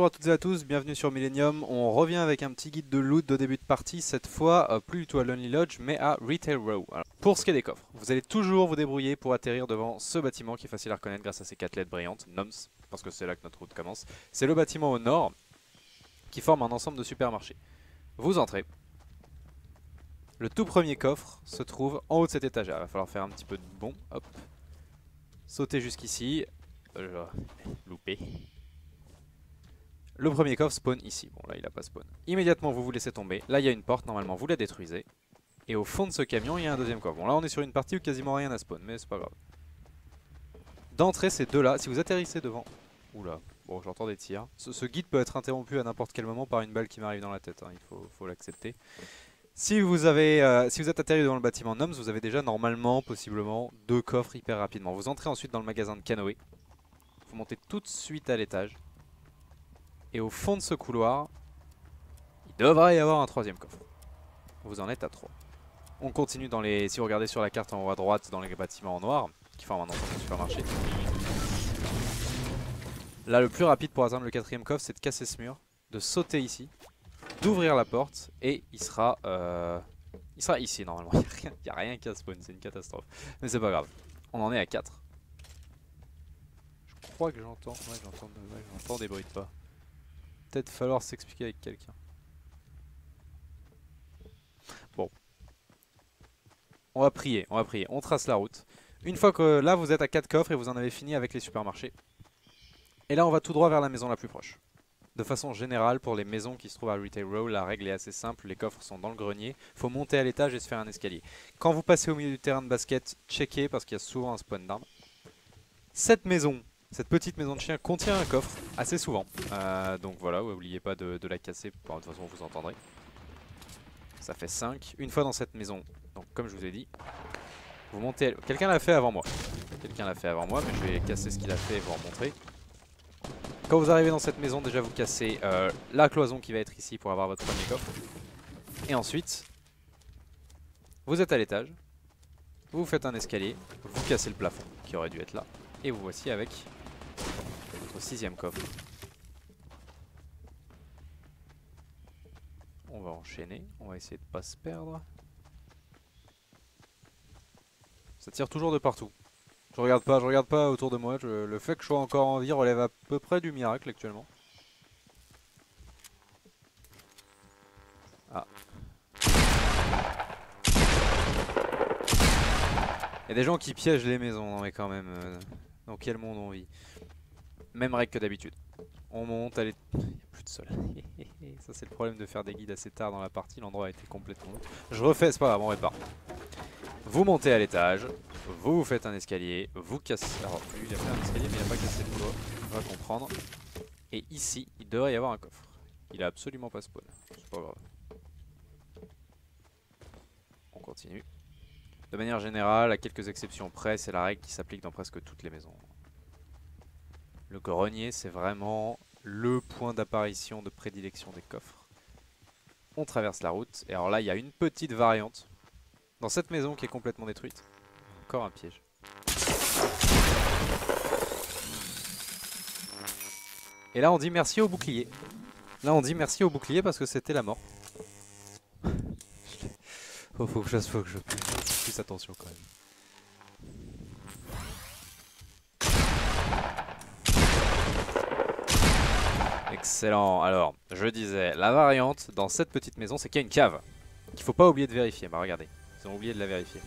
Bonjour à toutes et à tous, bienvenue sur Millennium. On revient avec un petit guide de loot de début de partie, cette fois plus du tout à Lonely Lodge mais à Retail Row. Alors, pour ce qui est des coffres, vous allez toujours vous débrouiller pour atterrir devant ce bâtiment qui est facile à reconnaître grâce à ses 4 lettres brillantes, NOMS, parce que c'est là que notre route commence. C'est le bâtiment au nord qui forme un ensemble de supermarchés. Vous entrez. Le tout premier coffre se trouve en haut de cette étagère. Il va falloir faire un petit peu de bond, hop. Sauter jusqu'ici. Loupé. Le premier coffre spawn ici. Bon là il a pas spawn. Immédiatement vous vous laissez tomber. Là il y a une porte, normalement vous la détruisez. Et au fond de ce camion il y a un deuxième coffre. Bon là on est sur une partie où quasiment rien n'a spawn, mais c'est pas grave. D'entrée ces deux là, si vous atterrissez devant... Oula, bon j'entends des tirs. Ce guide peut être interrompu à n'importe quel moment par une balle qui m'arrive dans la tête, hein. Il faut l'accepter. Si vous êtes atterri devant le bâtiment NOMS, vous avez déjà normalement, possiblement, deux coffres hyper rapidement. Vous entrez ensuite dans le magasin de canoë. Vous montez tout de suite à l'étage. Et au fond de ce couloir, il devrait y avoir un troisième coffre. Vous en êtes à 3. On continue dans les... Si vous regardez sur la carte en haut à droite, dans les bâtiments en noir, qui forment un ensemble de supermarché. Là, le plus rapide pour atteindre le quatrième coffre, c'est de casser ce mur, de sauter ici, d'ouvrir la porte, et il sera ici normalement. Il n'y a rien qui a spawn, c'est une catastrophe. Mais c'est pas grave. On en est à 4. Je crois que j'entends... Ouais, j'entends des bruits de pas. Peut-être falloir s'expliquer avec quelqu'un. Bon. On va prier, on trace la route. Une fois que là vous êtes à 4 coffres et vous en avez fini avec les supermarchés. Et là on va tout droit vers la maison la plus proche. De façon générale, pour les maisons qui se trouvent à Retail Row, la règle est assez simple, les coffres sont dans le grenier. Il faut monter à l'étage et se faire un escalier. Quand vous passez au milieu du terrain de basket, checkez parce qu'il y a souvent un spawn d'armes. Cette maison, cette petite maison de chien contient un coffre, assez souvent. Donc voilà, n'oubliez pas de la casser, bon, de toute façon vous entendrez. Ça fait 5. Une fois dans cette maison, donc comme je vous ai dit, vous montez... Quelqu'un l'a fait avant moi. Quelqu'un l'a fait avant moi, mais je vais casser ce qu'il a fait et vous remontrer. Quand vous arrivez dans cette maison, déjà vous cassez la cloison qui va être ici pour avoir votre premier coffre. Et ensuite, vous êtes à l'étage, vous faites un escalier, vous cassez le plafond qui aurait dû être là. Et vous voici avec votre sixième coffre. On va enchaîner, on va essayer de ne pas se perdre. Ça tire toujours de partout. Je regarde pas autour de moi. Le fait que je sois encore en vie relève à peu près du miracle actuellement. Ah. Il y a des gens qui piègent les maisons, non mais quand même. Dans quel monde on vit? Même règle que d'habitude. On monte, allez. Il n'y a plus de sol. Ça c'est le problème de faire des guides assez tard dans la partie. L'endroit a été complètement... Je refais, c'est pas grave, on répare. Vous montez à l'étage, vous faites un escalier, vous cassez... Alors lui il a fait un escalier mais il n'a pas cassé le toit, on va comprendre. Et ici, il devrait y avoir un coffre. Il a absolument pas spawn, c'est pas grave. On continue. De manière générale, à quelques exceptions près, c'est la règle qui s'applique dans presque toutes les maisons. Le grenier, c'est vraiment le point d'apparition de prédilection des coffres. On traverse la route, et alors là il y a une petite variante. Dans cette maison qui est complètement détruite, encore un piège. Et là on dit merci au bouclier. Là on dit merci au bouclier parce que c'était la mort. Faut que je fasse plus attention quand même. Excellent. Alors, je disais, la variante dans cette petite maison, c'est qu'il y a une cave. Qu'il faut pas oublier de vérifier. Bah regardez, ils ont oublié de la vérifier.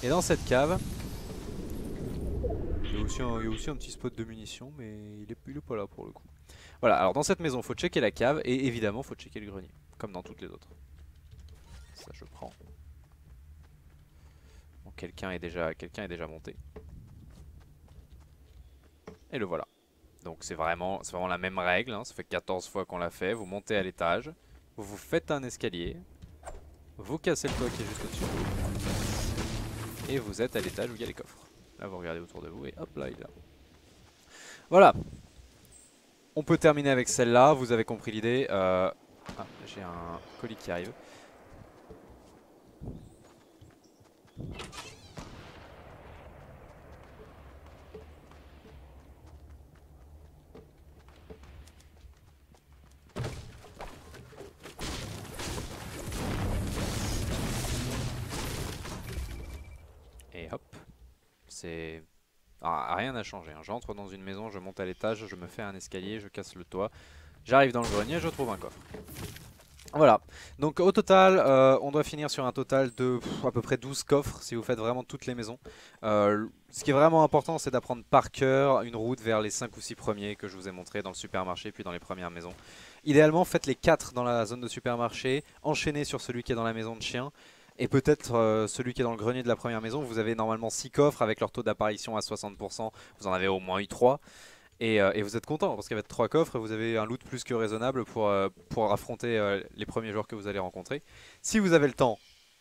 Et dans cette cave, il y a aussi un petit spot de munitions, mais il est pas là pour le coup. Voilà, alors dans cette maison, il faut checker la cave et évidemment, il faut checker le grenier, comme dans toutes les autres. Ça, je prends. Bon, quelqu'un est déjà monté. Et le voilà. Donc c'est vraiment la même règle, hein. Ça fait 14 fois qu'on l'a fait. Vous montez à l'étage, vous faites un escalier, vous cassez le toit qui est juste au-dessus. Et vous êtes à l'étage où il y a les coffres. Là vous regardez autour de vous et hop là il est là. Voilà. On peut terminer avec celle-là, vous avez compris l'idée. Ah, j'ai un colis qui arrive. Et hop, c'est... rien n'a changé, hein. J'entre dans une maison, je monte à l'étage, je me fais un escalier, je casse le toit. J'arrive dans le grenier, je trouve un coffre. Voilà, donc au total, on doit finir sur un total de à peu près 12 coffres si vous faites vraiment toutes les maisons. Ce qui est vraiment important, c'est d'apprendre par cœur une route vers les 5 ou 6 premiers que je vous ai montré dans le supermarché puis dans les premières maisons. Idéalement, faites les 4 dans la zone de supermarché, enchaînez sur celui qui est dans la maison de chien. Et peut-être celui qui est dans le grenier de la première maison, vous avez normalement 6 coffres avec leur taux d'apparition à 60%, vous en avez au moins eu 3. Et vous êtes content parce qu'avec 3 coffres, vous avez un loot plus que raisonnable pour affronter les premiers joueurs que vous allez rencontrer. Si vous avez le temps,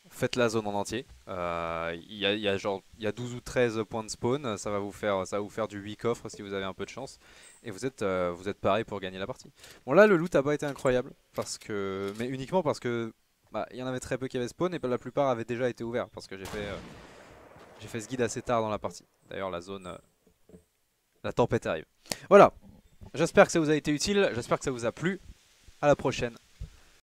faites la zone en entier. Il y a 12 ou 13 points de spawn, ça va vous faire du 8 coffres si vous avez un peu de chance. Et vous êtes pareil pour gagner la partie. Bon là, le loot n'a pas été incroyable, mais uniquement parce que il y en avait très peu qui avaient spawn et la plupart avaient déjà été ouverts parce que j'ai fait ce guide assez tard dans la partie. D'ailleurs, la tempête arrive. Voilà, j'espère que ça vous a été utile, j'espère que ça vous a plu. À la prochaine.